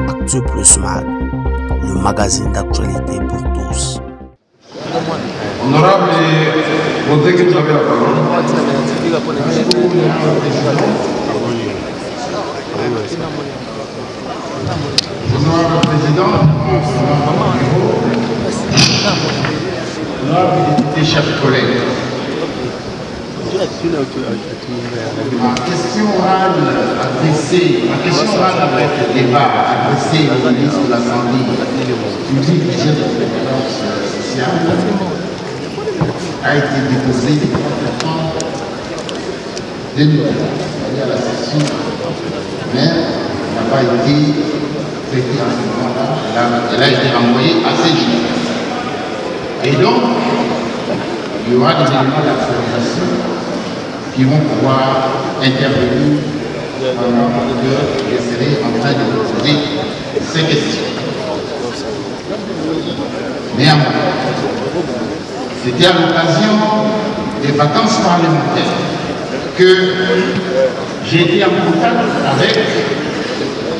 Actu Plus Mag, le magazine d'actualité pour tous. Honorable, vous avez la parole. Honorable Président, honorable député, chers collègues, ma question orale après le débat adressée au ministre de la Santé publique et de l'Assistance sociale a été déposée en 2020, c'est-à-dire à la session, mais n'a pas été traitée en ce moment-là. Elle a été renvoyée à ces jours. Et donc, il y aura des éléments d'actualisation qui vont pouvoir intervenir pendant que je serai en train de vous poser ces questions. Néanmoins, c'était à l'occasion des vacances parlementaires que j'ai été en contact avec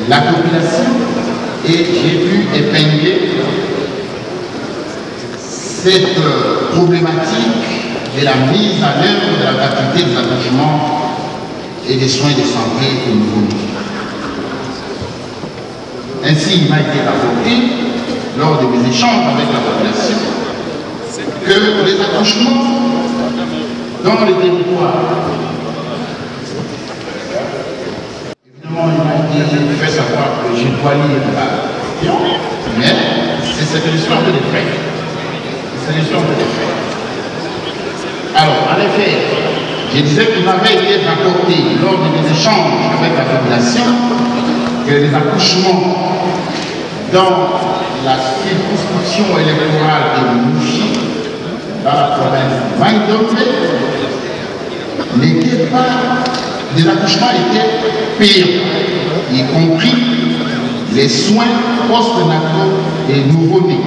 la population et j'ai pu épingler cette problématique de la mise en œuvre de la gratuité des accouchements et des soins de santé au nouveau-né. Ainsi, il m'a été rapporté, lors de mes échanges avec la population, que les accouchements dans les territoires, évidemment, il m'a été fait savoir que je dois lire la question, mais c'est cette histoire de l'effet. C'est l'histoire de l'effet. Alors, en effet, je disais qu'il m'avait été rapporté lors de mes échanges avec la population que les accouchements dans la circonscription électorale de Mouchi, dans la province de Maïdomé, n'étaient pas, les accouchements étaient pires, y compris les soins post-nataux et nouveau-nés.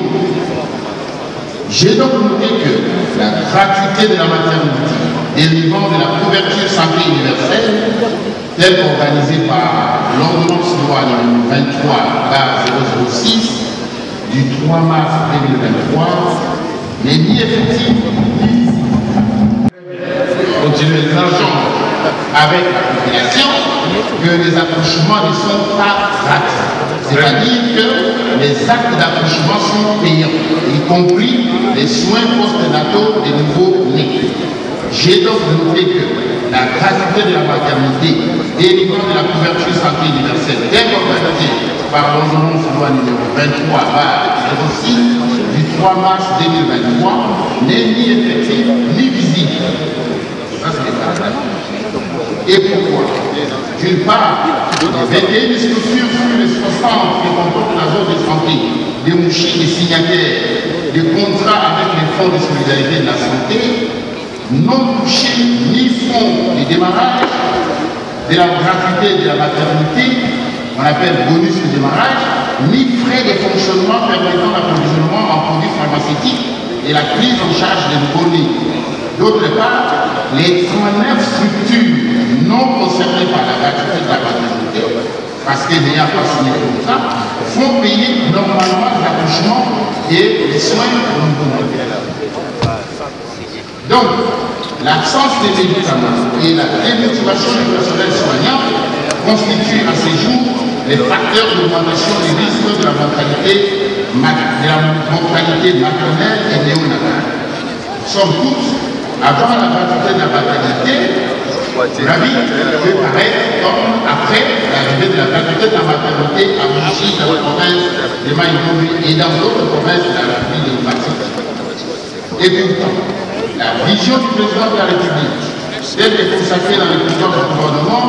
J'ai donc noté que la gratuité de la maternité dérivant de la couverture santé universelle, telle qu'organisée par l'ordonnance loi numéro 23/006 du 3 mars 2023, n'est ni effective ni continuer l'argent avec la population que les accouchements ne sont pas gratuits. C'est-à-dire que les actes d'accouchement sont payants, y compris les soins post-nataux des nouveaux-nés. J'ai donc noté que la gratuité de la maternité dérivant de la couverture santé universelle telle qu'organisée par l'ordonnance loi numéro 23/06 du 3 mars 2023 n'est ni effective ni visible. Ça, c'est les cas. Et pourquoi? D'une part, les structures sur les 60 qui comportent la zone de santé, des mouchis, des signataires, des contrats avec les fonds de solidarité de la santé, n'ont touché ni fonds de démarrage de la gratuité de la maternité, on appelle bonus de démarrage, ni frais de fonctionnement permettant l'approvisionnement en produits pharmaceutiques et la prise en charge des nouveau-nés. D'autre part, les 39 structures non concernées par la gratuité de la maternité, parce qu'elles n'ayant pas signé le contrat, font payer normalement l'accouchement et les soins au nouveau-né. Donc, l'absence des médicaments et la démotivation du personnel soignant constituent à ces jours les facteurs d'augmentation des risques de la mortalité maternelle et néonatale. Somme toute, avant la gratuité de la maternité, la vie peut paraître comme après l'arrivée de la gratuité de la maternité à Mouchi, dans la province de Maïdomé et dans d'autres provinces de la République démocratique. Et pourtant, la vision du président de la République, telle qu'elle est consacrée dans le pouvoir du gouvernement,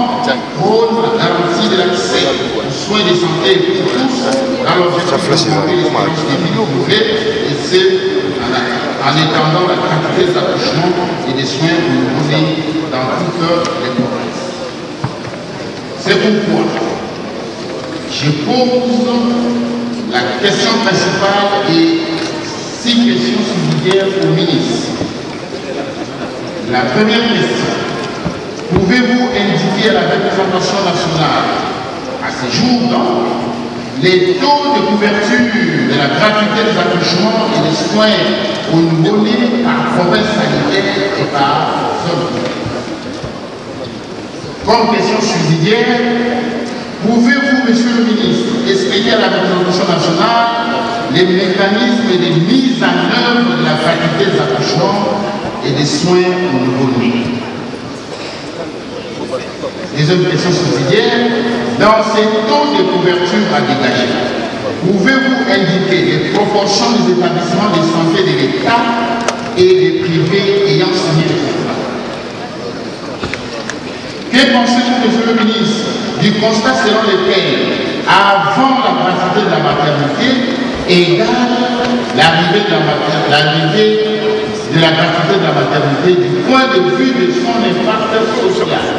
prône la garantie de l'accès aux soins de santé pour tous, dans l'objectif de développer l'espérance des milieux privés, et c'est en étendant la gratuité des accouchements et des soins pour nouveau-nés dans toutes les provinces. C'est pourquoi je pose la question principale et 6 questions subsidiaires au ministre. La première question, à la représentation nationale. À ce jour, donc, les taux de couverture de la gratuité des accouchements et des soins au nouveau-né par province sanitaire et par zone. Comme question subsidiaire, pouvez-vous, Monsieur le ministre, expliquer à la représentation nationale les mécanismes de mise en œuvre de la gratuité des accouchements et des soins au nouveau-né? Deuxième question subsidiaire, dans ces taux de couverture à dégager, pouvez-vous indiquer les proportions des établissements de santé de l'État et des privés ayant signé le contrat? Que pensez-vous, Monsieur le ministre, du constat selon lequel, avant la gratuité de la maternité, égale l'arrivée de la gratuité de la maternité du point de vue de son impact social?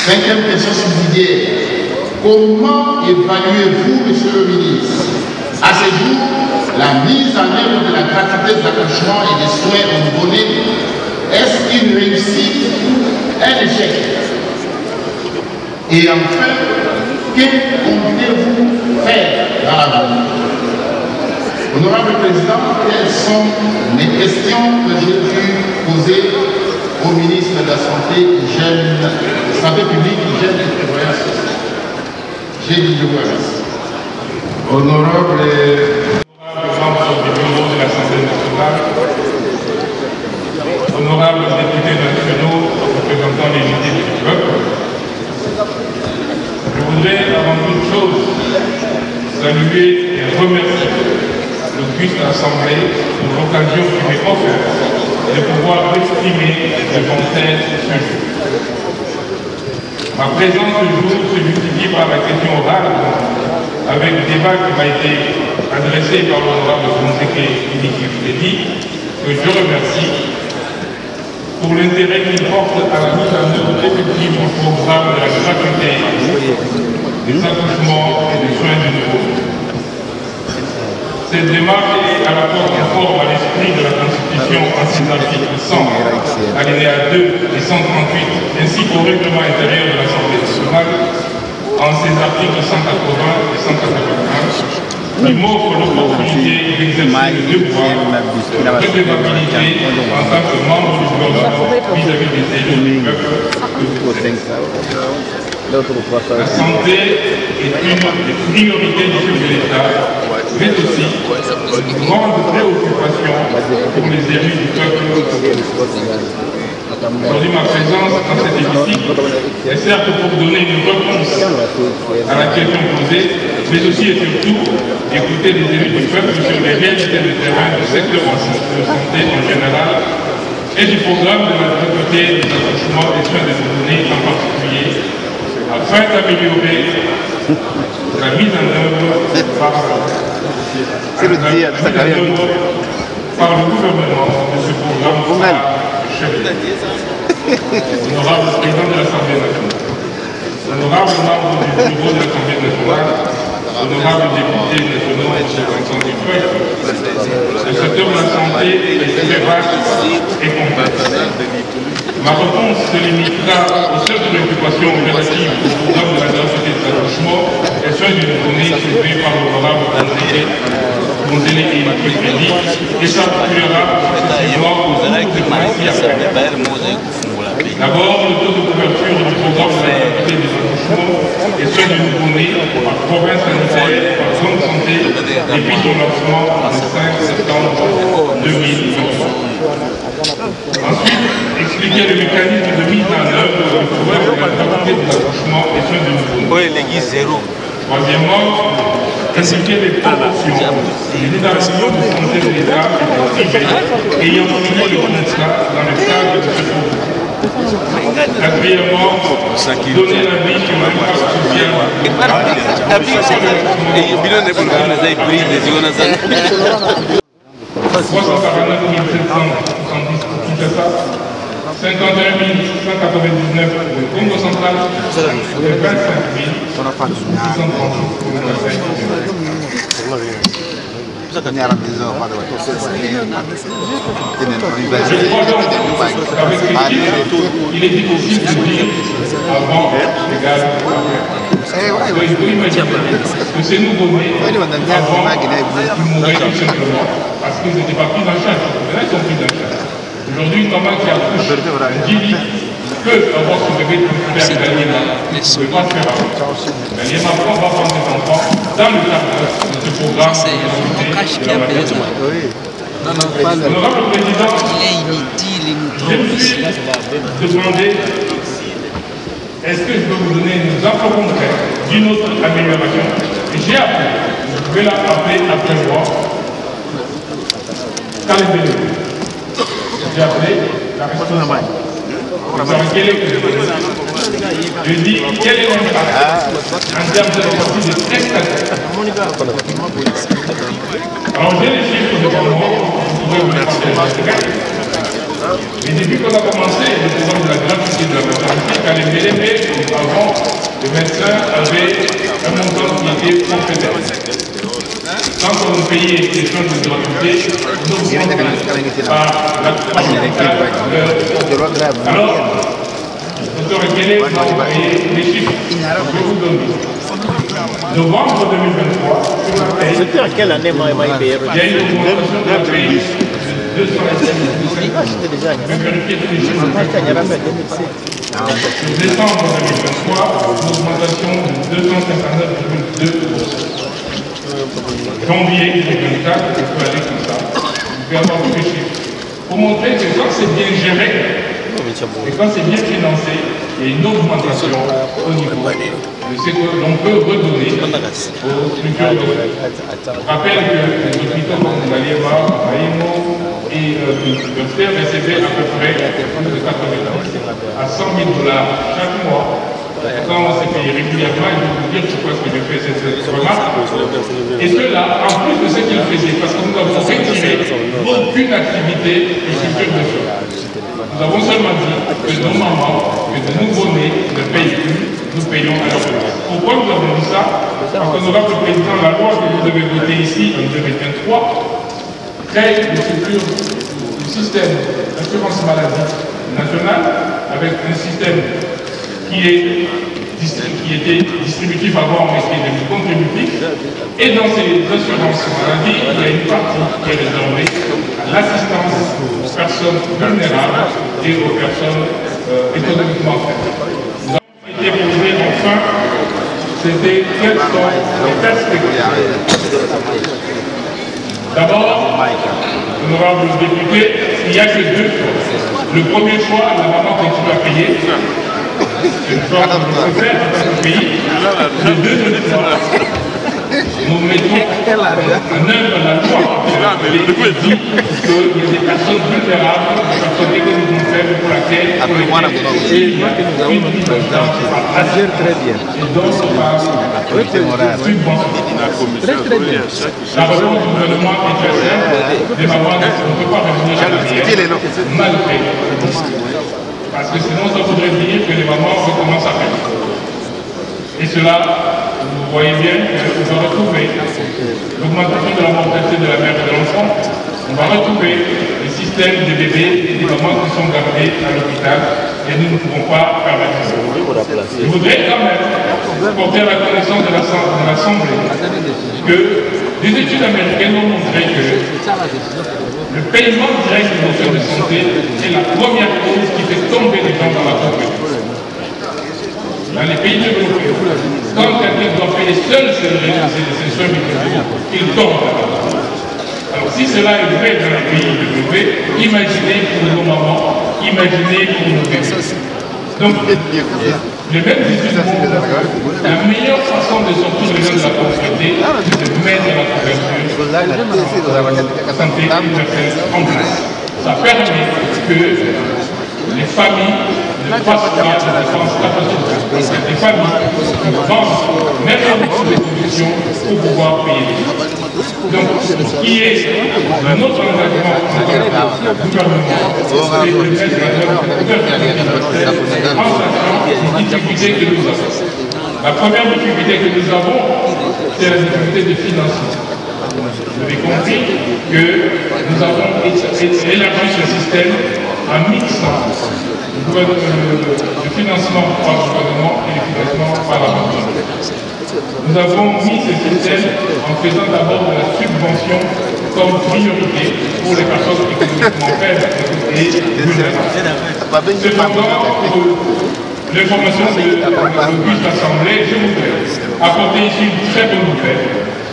Cinquième question subsidiaire. Comment évaluez-vous, Monsieur le ministre, à ce jour, la mise en œuvre de la gratuité des accouchements et des soins au nouveau-né? Est-ce une réussite ou un échec? Et enfin, que comptez-vous faire dans l'avenir? Honorable Président, quelles sont les questions que j'ai pu poser au ministre de la Santé, Santé publique, Hygiène et Prévoyance sociale? J'ai dit je vous remercie. Honorable membre du bureau de l'Assemblée nationale, honorables députés nationaux représentant l'unité du peuple, je voudrais avant toute chose saluer et remercier l'auguste Assemblée pour l'occasion qui m'est offerte de pouvoir exprimer devant elle ce jour. Ma présence ce jour se justifie par la question orale avec le débat qui m'a été adressé par l'honorable conseiller Philippe Freddy, que je remercie pour l'intérêt qu'il porte à la mise en œuvre effective du programme de la gratuité des accouchements et des soins de nouveau. Cette démarche est à la fois conforme à l'esprit de la Constitution en ses articles 100, alinéa 2 et 138, ainsi qu'au règlement intérieur de l'Assemblée nationale en ses articles 180 et 181, qui m'offre l'opportunité d'exercer le devoir de redevabilité en tant que membre du gouvernement vis-à-vis des élus du peuple que vous êtes. La santé est une des priorités du chef de l'État, mais aussi une grande préoccupation pour les élus du peuple. Aujourd'hui, ma présence dans cet hémicycle est certes pour donner une réponse à la question posée, mais aussi et surtout écouter les élus du peuple sur les réalités de terrain du secteur de santé en général et du programme de la gratuité des accouchements et soins de nouveau-nés en particulier, afin d'améliorer la mise en œuvre par le gouvernement de ce programme. Honorable président de l'Assemblée nationale, honorable membre du bureau de l'Assemblée nationale, honorable député national représentant du peuple, le secteur de la santé est très vaste et complexe. Ma réponse se limitera aux seules préoccupations relatives au programme de la gratuité des accouchements et soins du nouveau-né soulevé par l'honorable conseiller et s'articulera successivement aux autres d'abord, le taux de couverture du programme de la gratuité des accouchements et soins du nouveau-né par province sanitaire, par zone de santé, depuis son lancement le 5 septembre 2020. Ensuite, expliquer le mécanisme de mise en œuvre du programme de la gratuité des accouchements et soins du nouveau-né. Troisièmement, indiquer les proportions des établissements de santé de l'État et privés ayant signé le contrat dans le cadre de ce programme. Quatrièmement, donner l'avis sur l'impact social. 349 770 Kinshasa, 51 199 pour le Congo central et 25 636. Je crois donc Avec ces chiffres, il est difficile de dire avant égal à il faut imaginer que ces nouveaux-nés, avant, ils mouraient tout simplement parce qu'ils n'étaient pas pris en charge. Maintenant, ils sont pris en charge. Aujourd'hui, une maman qui accouche 10 litres peut avoir son bébé pour faire l'aliéma. Ne peut pas faire avant. L'aliéma, on va prendre des enfants dans le cadre de ce programme de la maternité. Honorable Président, je me suis demandé est-ce que je peux vous donner, nous apportons d'une autre amélioration. Et j'ai appelé, je vais la appeler après moi, Calais. J'ai appelé la responsable. Je dis quel est l'impact en termes de prestataires. Alors j'ai les chiffres devant moi, vous pouvez vous les partager. Et depuis qu'on a commencé le programme de la gratuité de la maternité, quand les BLM, avant, les médecins avaient un montant qui était compétent. Quand on payait les choses de gratuité, nous augmentons par la alors, Dr. Ekele m'a envoyé les chiffres. Je vais vous donner. Novembre 2023, sur la paye, c'était à quelle année moi, il y a eu une augmentation de la paye de 200 je vais vérifier tous les chiffres. Sur décembre 2023, une augmentation de 259,2 €. Janvier 2024, je peux aller comme ça. Je vais avoir tous les chiffres. Pour montrer que quand c'est bien géré, et quand c'est bien financé, il y a une augmentation au niveau de ce que l'on peut redonner aux structures de soins. Je rappelle que les hôpitaux comme Ngaliema, Maïmo et le frère recevaient à peu près plus de 80 $ à 100 000 $ chaque mois. Quand on s'est payé régulièrement, je vais vous dire pourquoi je fais cette remarque. Et cela, en plus de ce qu'ils faisaient, parce que nous avons retiré aucune activité des structures de soins. Nous avons seulement dit que nos mamans, que de nouveaux-nés ne payent plus, nous payons à leur place. Pourquoi nous avons dit ça? Parce que le président, la loi que vous devez voter ici en 2023, crée une structure du système d'assurance maladie nationale avec un système qui était distributif avant, mais qui est devenu contributif. Et dans ces assurances maladie, il y a une partie qui est réservée à l'assistance aux personnes vulnérables et aux personnes économiquement faibles. Nous avons été posés enfin, c'était quelles sont les perspectives. D'abord, honorable député, il n'y a que deux choix. Le premier choix, la maman continue à payer. C'est une chose qu'on peut faire dans ce pays. Le deuxième choix, nous mettons en œuvre la loi qui dit qu'il y a des personnes vulnérables, des personnes économiquement faibles pour lesquelles il y a une mise en charge par très bien. Et donc, par subvention. Très bien. La réponse du gouvernement est très simple. Des mamans, on ne peut pas revenir à l'arrière, malgré. Parce que sinon, ça voudrait dire que les mamans recommencent à faire. Et cela, vous voyez bien qu'on va retrouver l'augmentation de la mortalité de la mère et de l'enfant. On va retrouver le système des bébés et des mamans qui sont gardés à l'hôpital et nous ne pouvons pas permettre ça. Je voudrais quand même porter à la connaissance de l'Assemblée que des études américaines ont montré que le paiement direct des soins de santé est la première cause qui fait tomber les gens dans la pauvreté. Dans les pays développés, quand quelqu'un doit payer seul ses soins médicaux, il tombe là-bas. Alors si cela est vrai dans les pays développés, imaginez pour nos mamans, imaginez pour nos bébés. Donc, les mêmes études montrent la meilleure façon de sortir les gens de la pauvreté, c'est de mettre la couverture santé universelle en place. Ça permet que les familles ne passent pas de dépenses catastrophiques. Les familles pensent mettre en place des conditions pour pouvoir payer. Donc, ce qui est notre engagement en tant que gouvernement, c'est de mettre en sachant les difficultés que nous avons. La première difficulté que nous avons, c'est la difficulté de financement. avez compris que nous avons élargi ce système en mixant le financement par le gouvernement et le financement par la banque. Nous avons mis ce système en faisant d'abord de la subvention comme priorité pour les personnes économiquement faibles et vulnérables. Cependant, pour l'information de l'Assemblée, je voudrais apporter ici une très bonne nouvelle.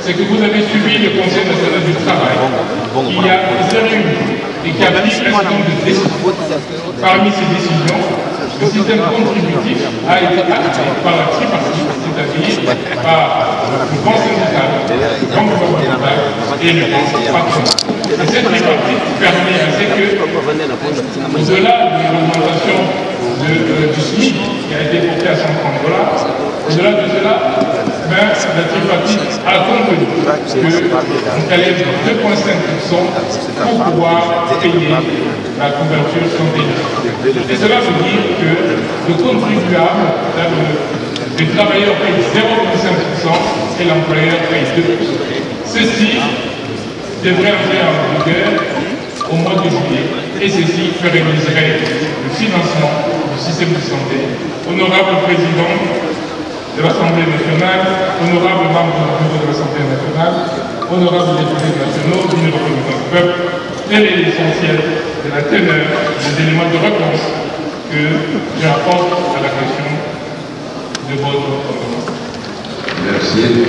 C'est que vous avez suivi le Conseil national du travail qui a réuni et qui a pris un certain nombre de décisions. Parmi ces décisions, le système contributif a été acté par la tripartite, c'est-à-dire par le banc syndical, le banc gouvernemental et le banc patronal. Et cette tripartite permet à ce que, au-delà de l'augmentation du SMIC qui a été porté à $130, au-delà de cela, la tripartite a convenu qu'on allait de 2,5% pour pouvoir payer la couverture santé. Et cela veut dire que le contribuable, le travailleur paye 0,5% et l'employeur paye 2%. Ceci devrait entrer en vigueur au mois de juillet et ceci pérenniserait le financement du système de santé. Honorable Président de l'Assemblée nationale, honorable membre du bureau de l'Assemblée nationale, honorable députés nationaux, dignes représentants du peuple, tel est l'essentiel de la teneur des éléments de réponse que j'apporte à la question de votre ordonnance. Merci.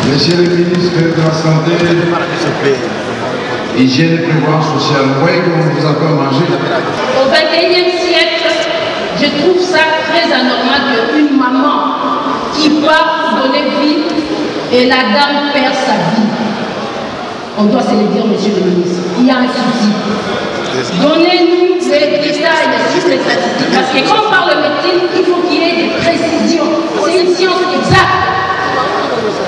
Monsieur le ministre de la Santé, Hygiène et Prévoyance sociale, vous voyez comment vous avez mangé? Au XXIe siècle, je trouve ça très anormal qu'une maman qui part pour donner vie et la dame perd sa vie. On doit se le dire, monsieur le ministre. Il y a un souci. Donnez-nous les détails sur les statistiques. Parce que quand on parle de médecine, il faut qu'il y ait des précisions. C'est une science exacte.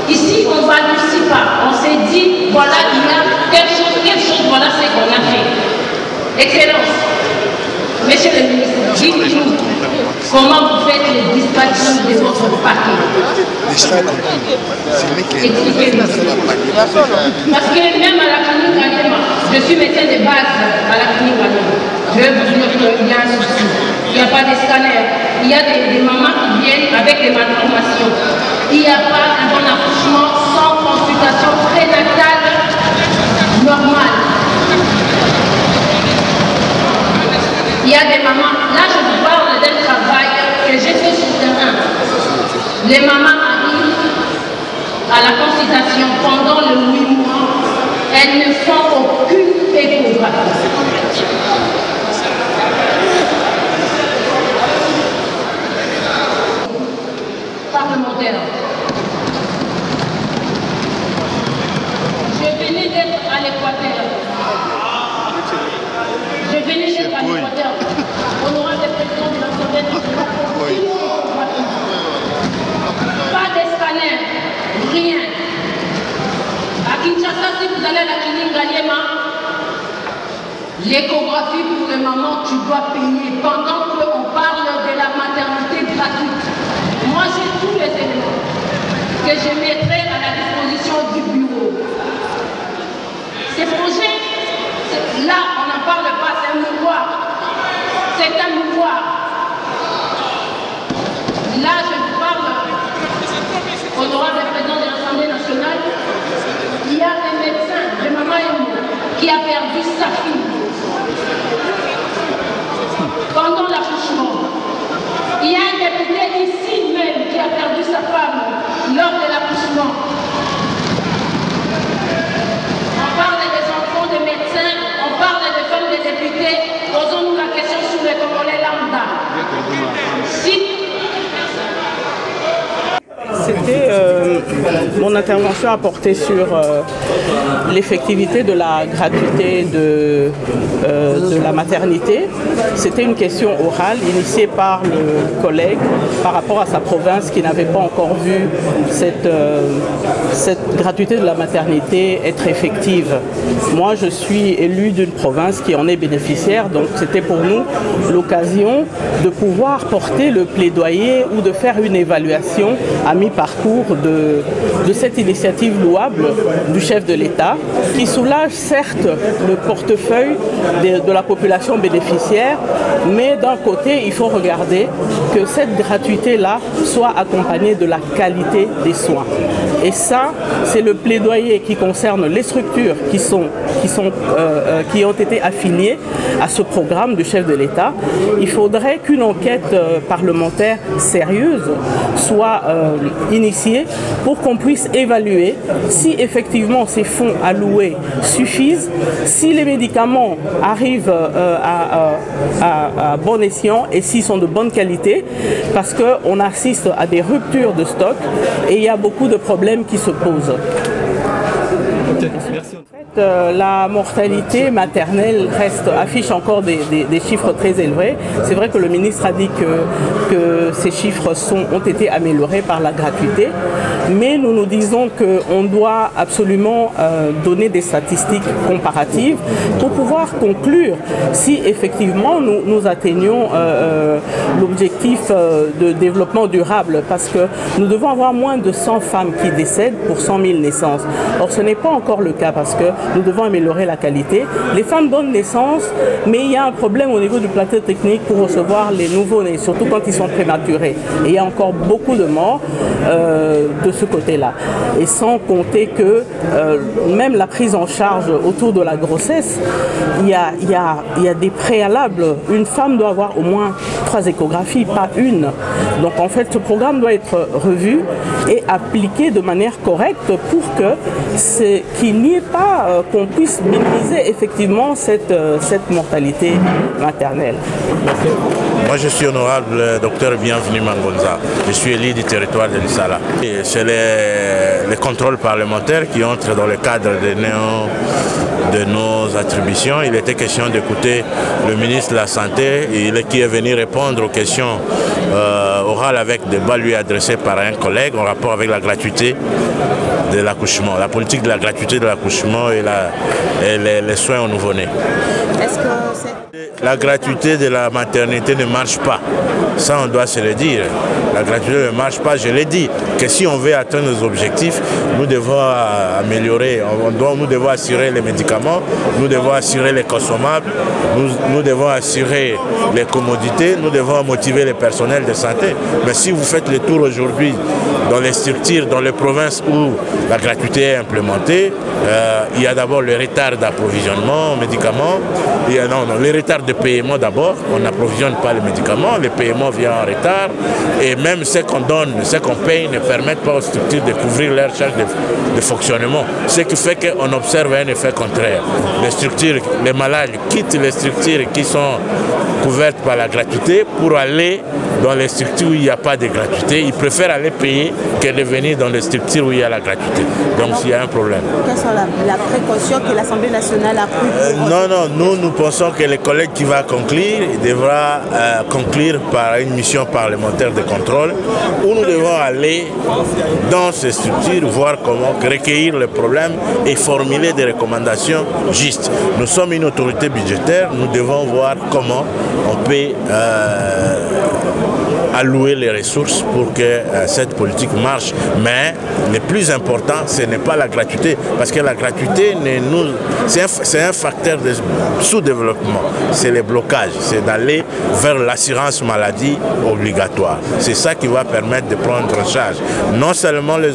Ici, on ne balbutie pas. On s'est dit, voilà, il y a telle chose, voilà ce qu'on a fait. Excellence. Monsieur le ministre, dites-nous comment vous faites les dispatchs de votre paquet. Expliquez-nous. Parce que même à la clinique Galema, je suis médecin de base à la clinique Galema. Je vais vous dire qu'il y a un souci. Il n'y a pas de scanner. Il y a des mamans qui viennent avec des malformations. Il n'y a pas un bon accouchement sans consultation prénatale normale. Il y a des mamans, là je vous parle d'un travail que j'ai fait sur le terrain. Les mamans arrivent à la consultation pendant le 8 mois, elles ne font aucune échographie. Parlementaire. Je venais d'être à l'Équateur. Je venais d'être à l'Équateur. Honorable président de l'Assemblée nationale. Pas de scanner, rien. À Kinshasa, si vous allez à la clinique Galema, l'échographie pour les mamans, tu dois payer pendant qu'on parle de la maternité gratuite. Moi, j'ai tous les éléments que je mettrai à la disposition du bureau. Ces projets, là, on n'en parle pas, c'est un mouvoir. C'est un mouvoir. Là, je vous parle, honorable président de l'Assemblée nationale, il y a un médecin de Maman Emo qui a perdu sa fille pendant l'accouchement. Il y a un député ici même qui a perdu sa femme lors de l'accouchement. On parle des enfants des médecins, on parle des femmes des députés. Posons-nous la question sur les Congolais lambda. Si c'était mon intervention a porté sur l'effectivité de la gratuité de la maternité. C'était une question orale initiée par le collègue par rapport à sa province qui n'avait pas encore vu cette gratuité de la maternité être effective. Moi, je suis élu d'une province qui en est bénéficiaire, donc c'était pour nous l'occasion de pouvoir porter le plaidoyer ou de faire une évaluation à mi-parcours de cette initiative louable du chef de l'État qui soulage certes le portefeuille de la population bénéficiaire, mais d'un côté, il faut regarder que cette gratuité-là soit accompagnée de la qualité des soins. Et ça, c'est le plaidoyer qui concerne les structures qui ont été affiliées à ce programme du chef de l'État. Il faudrait qu'une enquête parlementaire sérieuse soit initiée pour qu'on puisse évaluer si effectivement ces fonds alloués suffisent, si les médicaments arrivent à bon escient et s'ils sont de bonne qualité, parce qu'on assiste à des ruptures de stock et il y a beaucoup de problèmes qui se posent. La mortalité maternelle affiche encore des chiffres très élevés. C'est vrai que le ministre a dit que ces chiffres ont été améliorés par la gratuité, mais nous nous disons qu'on doit absolument donner des statistiques comparatives pour pouvoir conclure si effectivement nous atteignons l'objectif de développement durable, parce que nous devons avoir moins de 100 femmes qui décèdent pour 100 000 naissances. Or, ce n'est pas encore le cas parce que nous devons améliorer la qualité. Les femmes donnent naissance, mais il y a un problème au niveau du plateau technique pour recevoir les nouveaux-nés, surtout quand ils sont prématurés. Et il y a encore beaucoup de morts de ce côté-là. Et sans compter que même la prise en charge autour de la grossesse, il y a des préalables. Une femme doit avoir au moins 3 échographies, pas une. Donc en fait, ce programme doit être revu et appliqué de manière correcte pour qu'il n'y ait pas, qu'on puisse minimiser effectivement cette mortalité maternelle. Moi, je suis honorable docteur Bienvenu Mangonza. Je suis élu du territoire de Lissala. C'est les contrôles parlementaires qui entrent dans le cadre de nos attributions. Il était question d'écouter le ministre de la Santé qui est venu répondre aux questions orales avec des balles lui adressées par un collègue en rapport avec la gratuité de l'accouchement, la politique de la gratuité de l'accouchement et les soins aux nouveau-nés. La gratuité de la maternité ne marche pas. Ça, on doit se le dire. La gratuité ne marche pas. Je l'ai dit, que si on veut atteindre nos objectifs, nous devons améliorer, nous devons assurer les médicaments, nous devons assurer les consommables, nous devons assurer les commodités, nous devons motiver les personnels de santé. Mais si vous faites le tour aujourd'hui dans les structures, dans les provinces où la gratuité est implémentée, il y a d'abord le retard d'approvisionnement aux médicaments, le retard de paiement d'abord, on n'approvisionne pas les médicaments, le paiement vient en retard, et même ce qu'on donne, ce qu'on paye ne permettent pas aux structures de couvrir leurs charges de fonctionnement. Ce qui fait qu'on observe un effet contraire. Les structures, les malades quittent les structures qui sont couvertes par la gratuité pour aller dans les structures où il n'y a pas de gratuité. Ils préfèrent aller payer que de venir dans les structures où il y a la gratuité. Donc il y a un problème. Quelle sont la précaution que l'Assemblée nationale a prise? Nous pensons que le collègue qui va conclure, il devra conclure par une mission parlementaire de contrôle où nous devons aller dans ces structures, voir comment recueillir les problèmes et formuler des recommandations justes. Nous sommes une autorité budgétaire, nous devons voir comment on peut allouer les ressources pour que cette politique marche. Mais le plus important, ce n'est pas la gratuité, parce que la gratuité, c'est un facteur de sous-développement. C'est le blocage, c'est d'aller vers l'assurance maladie obligatoire. C'est ça qui va permettre de prendre en charge non seulement les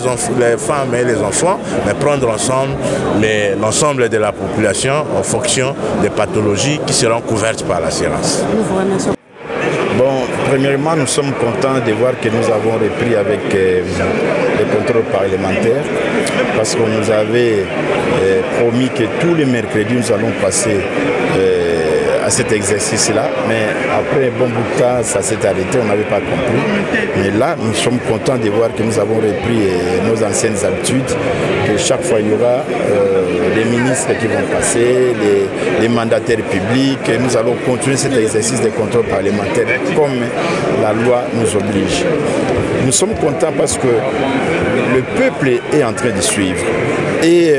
femmes et les enfants, mais prendre ensemble l'ensemble de la population en fonction des pathologies qui seront couvertes par l'assurance. Bon, premièrement, nous sommes contents de voir que nous avons repris avec les contrôles parlementaires parce qu'on nous avait promis que tous les mercredis, nous allons passer à cet exercice-là, mais après un bon bout de temps, ça s'est arrêté, on n'avait pas compris. Mais là, nous sommes contents de voir que nous avons repris nos anciennes habitudes, que chaque fois il y aura des ministres qui vont passer, les mandataires publics, et nous allons continuer cet exercice de contrôle parlementaire comme la loi nous oblige. Nous sommes contents parce que le peuple est en train de suivre. Et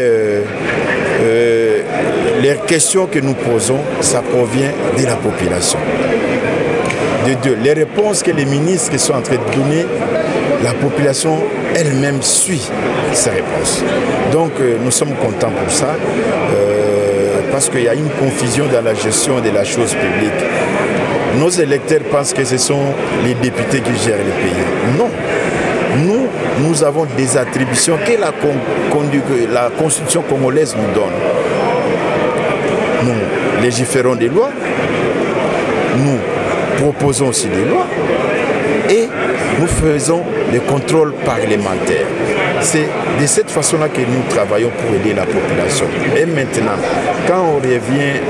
les questions que nous posons, ça provient de la population. De deux, les réponses que les ministres sont en train de donner, la population elle-même suit ces réponses. Donc nous sommes contents pour ça, parce qu'il y a une confusion dans la gestion de la chose publique. Nos électeurs pensent que ce sont les députés qui gèrent le pays. Non. Nous avons des attributions que la Constitution congolaise nous donne. Nous légiférons des lois, nous proposons aussi des lois et nous faisons des contrôles parlementaires. C'est de cette façon-là que nous travaillons pour aider la population. Et maintenant, quand on revient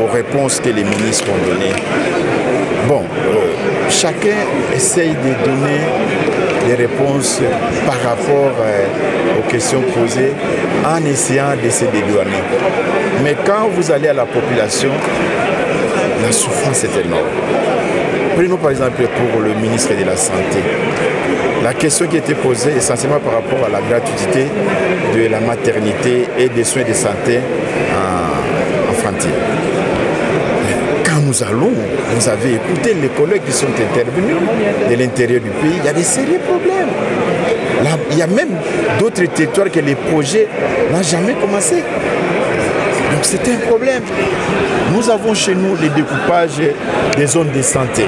aux réponses que les ministres ont données, bon, chacun essaye de donner des réponses par rapport aux questions posées en essayant de se dédouaner. Mais quand vous allez à la population, la souffrance est énorme. Prenons par exemple pour le ministre de la Santé. La question qui était posée essentiellement par rapport à la gratuité de la maternité et des soins de santé infantile. Quand nous allons, vous avez écouté les collègues qui sont intervenus de l'intérieur du pays, il y a des sérieux problèmes. Là, il y a même d'autres territoires que les projets n'ont jamais commencé. Donc c'est un problème. Nous avons chez nous les découpages des zones de santé.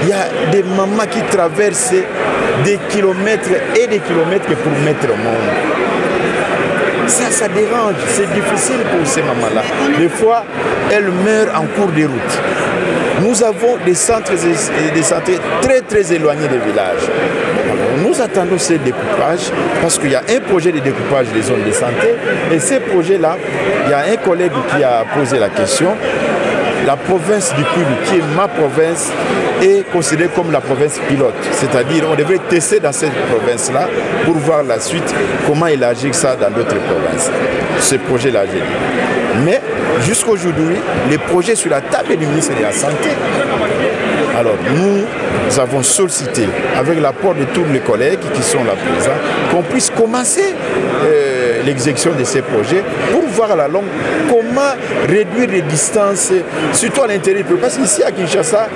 Il y a des mamans qui traversent des kilomètres et des kilomètres pour mettre au monde. Ça dérange, c'est difficile pour ces mamans-là. Des fois, elles meurent en cours de route. Nous avons des centres de santé très très éloignés des villages. Alors, nous attendons ces découpages parce qu'il y a un projet de découpage des zones de santé et ces projets-là, il y a un collègue qui a posé la question. La province du Kivu, qui est ma province, est considérée comme la province pilote. C'est-à-dire on devrait tester dans cette province-là pour voir la suite, comment élargir ça dans d'autres provinces. Ce projet-là, j'ai dit. Mais jusqu'aujourd'hui, les projets sur la table du ministre de la Santé. Alors nous avons sollicité, avec l'apport de tous les collègues qui sont là présents, qu'on puisse commencer l'exécution de ces projets pour voir à la longue comment réduire les distances, surtout à l'intérieur. Parce qu'ici à Kinshasa,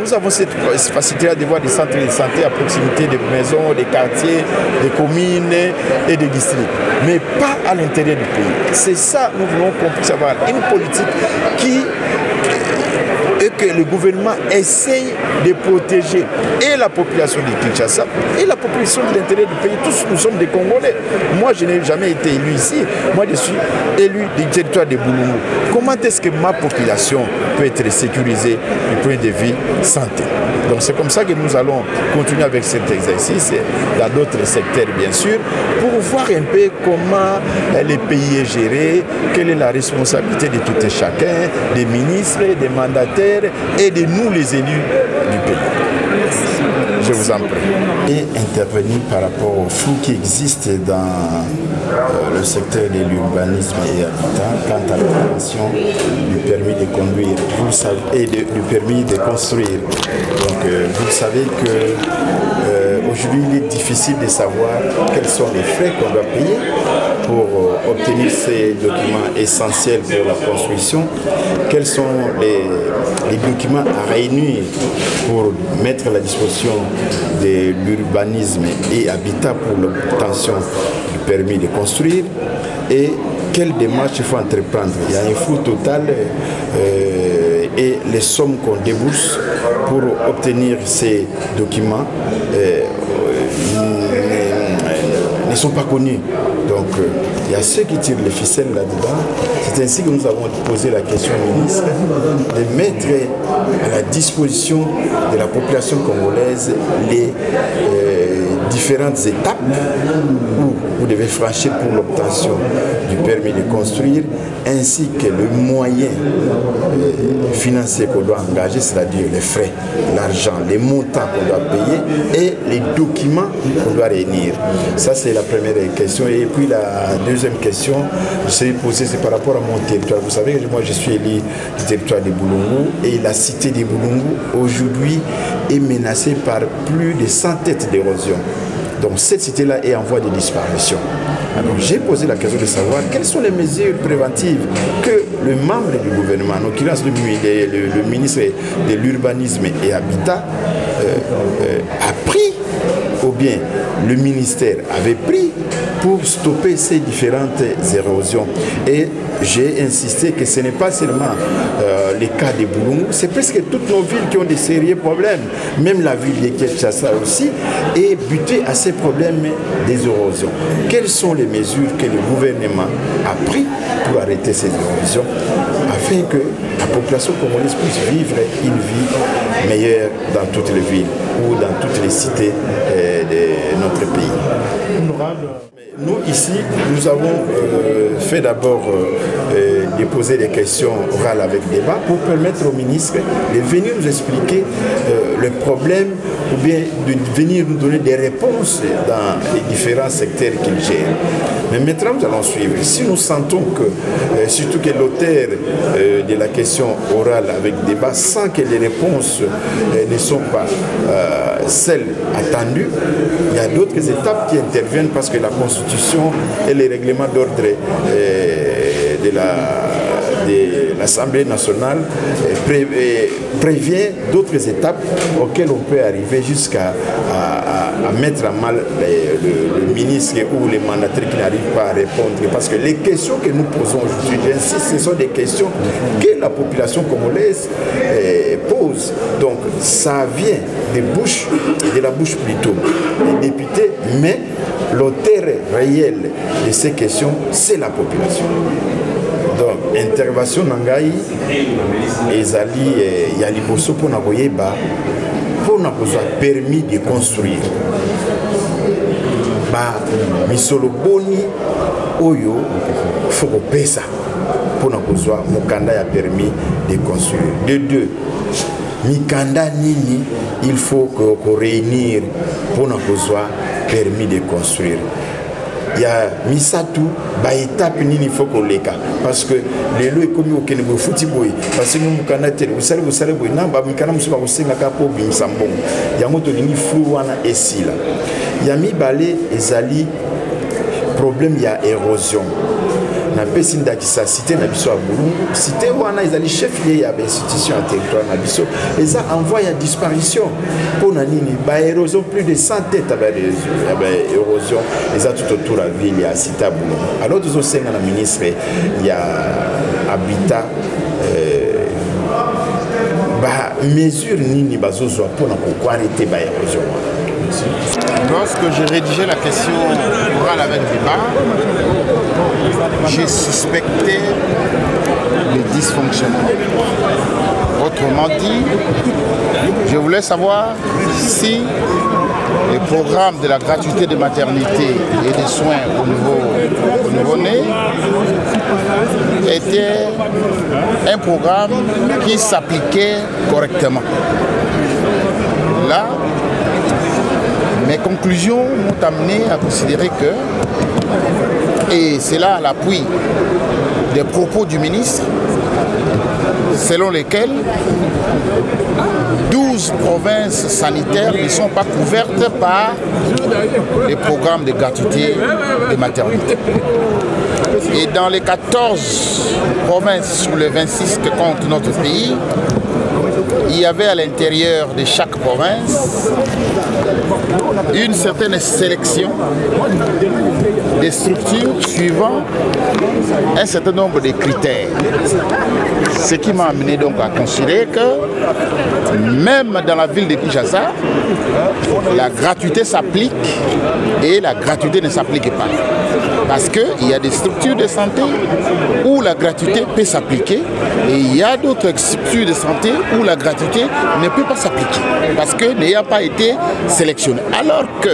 nous avons cette facilité de voir des centres de santé à proximité des maisons, des quartiers, des communes et des districts. Mais pas à l'intérieur du pays. C'est ça, nous voulons qu'on puisse avoir une politique et que le gouvernement essaye de protéger et la population de Kinshasa et la population de l'intérieur du pays. Tous nous sommes des Congolais. Moi, je n'ai jamais été élu ici. Moi, je suis élu du territoire de Boulungu. Comment est-ce que ma population peut être sécurisée du point de vue santé? Donc c'est comme ça que nous allons continuer avec cet exercice dans d'autres secteurs, bien sûr, pour voir un peu comment le pays est géré, quelle est la responsabilité de tout et chacun, des ministres, des mandataires, et de nous les élus du pays. Je vous en prie. Et intervenir par rapport aux flou qui existent dans le secteur de l'urbanisme et habitat quant à l'obtention du permis de conduire, vous le savez, et du permis de construire. Donc vous savez que aujourd'hui il est difficile de savoir quels sont les frais qu'on doit payer pour obtenir ces documents essentiels pour la construction, quels sont les documents à réunir pour mettre à la disposition de l'urbanisme et habitat pour l'obtention du permis de construire et quelles démarches il faut entreprendre. Il y a un flou total et les sommes qu'on débourse pour obtenir ces documents ne sont pas connus. Donc il y a ceux qui tirent les ficelles là-dedans. C'est ainsi que nous avons posé la question au ministre de mettre à la disposition de la population congolaise les différentes étapes où vous devez franchir pour l'obtention du permis de construire, ainsi que le moyen financier qu'on doit engager, c'est-à-dire les frais, l'argent, les montants qu'on doit payer et les documents qu'on doit réunir. Ça, c'est la première question. Et puis la deuxième question, je sais poser, c'est par rapport à mon territoire. Vous savez, moi, je suis élu du territoire de Boulungu et la cité de Boulungu, aujourd'hui, est menacée par plus de 100 têtes d'érosion. Donc cette cité-là est en voie de disparition. Alors j'ai posé la question de savoir quelles sont les mesures préventives que le membre du gouvernement, en l'occurrence le ministre de l'Urbanisme et Habitat, a pris, ou bien le ministère avait pris pour stopper ces différentes érosions. Et j'ai insisté que ce n'est pas seulement les cas de Boulungu, c'est presque toutes nos villes qui ont des sérieux problèmes. Même la ville de Kinshasa aussi est butée à ces problèmes des érosions. Quelles sont les mesures que le gouvernement a prises pour arrêter ces érosions afin que la population congolaise puisse vivre une vie meilleure dans toutes les villes ou dans toutes les cités de notre pays. Nous, ici, nous avons fait d'abord déposer des questions orales avec débat pour permettre au ministre de venir nous expliquer le problème ou bien de venir nous donner des réponses dans les différents secteurs qu'il gère. Mais maintenant, nous allons suivre. Si nous sentons que, surtout que l'auteur de la question orale avec débat sent que les réponses ne sont pas celles attendues, il y a d'autres étapes qui interviennent parce que la Constitution et les règlements d'ordre de l'Assemblée nationale prévient d'autres étapes auxquelles on peut arriver jusqu'à mettre à mal le ministre ou les mandataires qui n'arrivent pas à répondre. Parce que les questions que nous posons aujourd'hui, j'insiste, ce sont des questions que la population congolaise pose. Donc ça vient de la bouche plutôt des députés, mais l'auteur réel de ces questions, c'est la population. Donc, intervention Nangai, Ezali, Yaliboso pour Nagoyeba, pour nous permis de construire. Misolo Boni, Oyo, Foko Pesa, pour nous Mukanda a permis de construire. De deux, Mikanda Nini, il faut qu'on réunisse pour nous permis de construire. Il y a Misatu, étape nini faut qu'on les cas parce que les lois comme au Kenya football parce que nous canadiens vous savez bon non ba mikana musuba ko senga ka po bimisambon ya moto lini flou wana esila ya mi balé ezali problème ya érosion na pesi ndakisa cité na biso à Boulungu cité wana ezali chef lié ya institution en territoire na biso eza envoie à disparition pour na nini ba érosion plus de 100 têtes ba érosion eza tout autour la ville ya cité à Boulungu alors tous au na ministre ya habitat ba mesure nini bazozwa pour na ko arrêter ba érosion. Lorsque j'ai rédigé la question orale avec débat, j'ai suspecté les dysfonctionnements. Autrement dit, je voulais savoir si les programmes de la gratuité de maternité et des soins au nouveau-né étaient un programme qui s'appliquait correctement. Là, mes conclusions m'ont amené à considérer que, et c'est là l'appui des propos du ministre, selon lesquels 12 provinces sanitaires ne sont pas couvertes par les programmes de gratuité de maternité. Et dans les 14 provinces sur les 26 que compte notre pays, il y avait à l'intérieur de chaque province une certaine sélection des structures suivant un certain nombre de critères. Ce qui m'a amené donc à considérer que même dans la ville de Kinshasa, la gratuité s'applique et la gratuité ne s'applique pas. Parce qu'il y a des structures de santé où la gratuité peut s'appliquer et il y a d'autres structures de santé où la gratuité ne peut pas s'appliquer parce que n'ayant pas été sélectionné. Alors que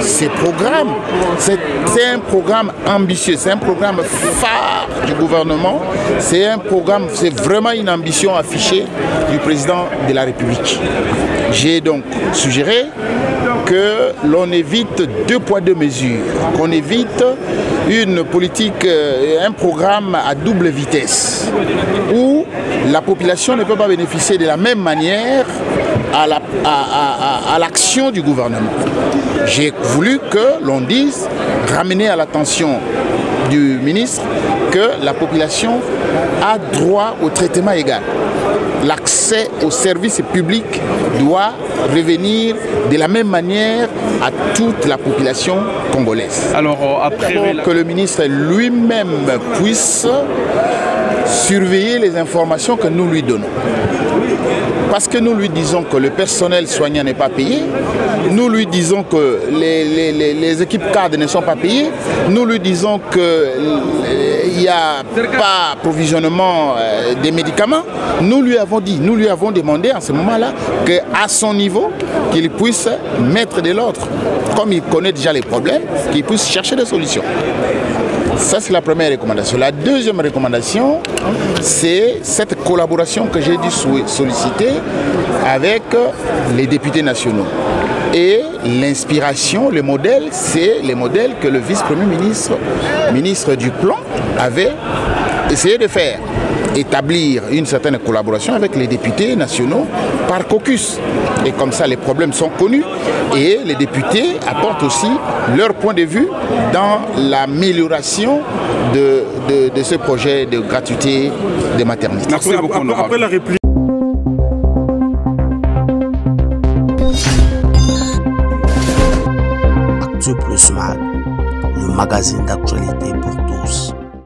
ces programmes, c'est un programme ambitieux, c'est un programme phare du gouvernement, c'est un programme, c'est vraiment une ambition affichée du président de la République. J'ai donc suggéré que l'on évite 2 poids 2 mesures, qu'on évite une politique, un programme à double vitesse, où la population ne peut pas bénéficier de la même manière à l'action du gouvernement. J'ai voulu que l'on dise, ramener à l'attention du ministre, que la population a droit au traitement égal. L'accès aux services publics doit revenir de la même manière à toute la population congolaise. Alors, après que le ministre lui-même puisse surveiller les informations que nous lui donnons. Parce que nous lui disons que le personnel soignant n'est pas payé, nous lui disons que les équipes cadres ne sont pas payées, nous lui disons qu'il n'y a pas approvisionnement des médicaments. Nous lui avons dit, nous lui avons demandé en ce moment-là qu'à son niveau, qu'il puisse mettre de l'ordre. Comme il connaît déjà les problèmes, qu'il puisse chercher des solutions. Ça, c'est la première recommandation. La deuxième recommandation, c'est cette collaboration que j'ai dû solliciter avec les députés nationaux. Et l'inspiration, le modèle, c'est le modèle que le vice-premier ministre du Plan, avait essayé de faire. Établir une certaine collaboration avec les députés nationaux par caucus. Et comme ça, les problèmes sont connus et les députés apportent aussi leur point de vue dans l'amélioration de ce projet de gratuité des maternités. Merci beaucoup. Après la réplique. Actu Plus Mag, le magazine d'actualité pour tous.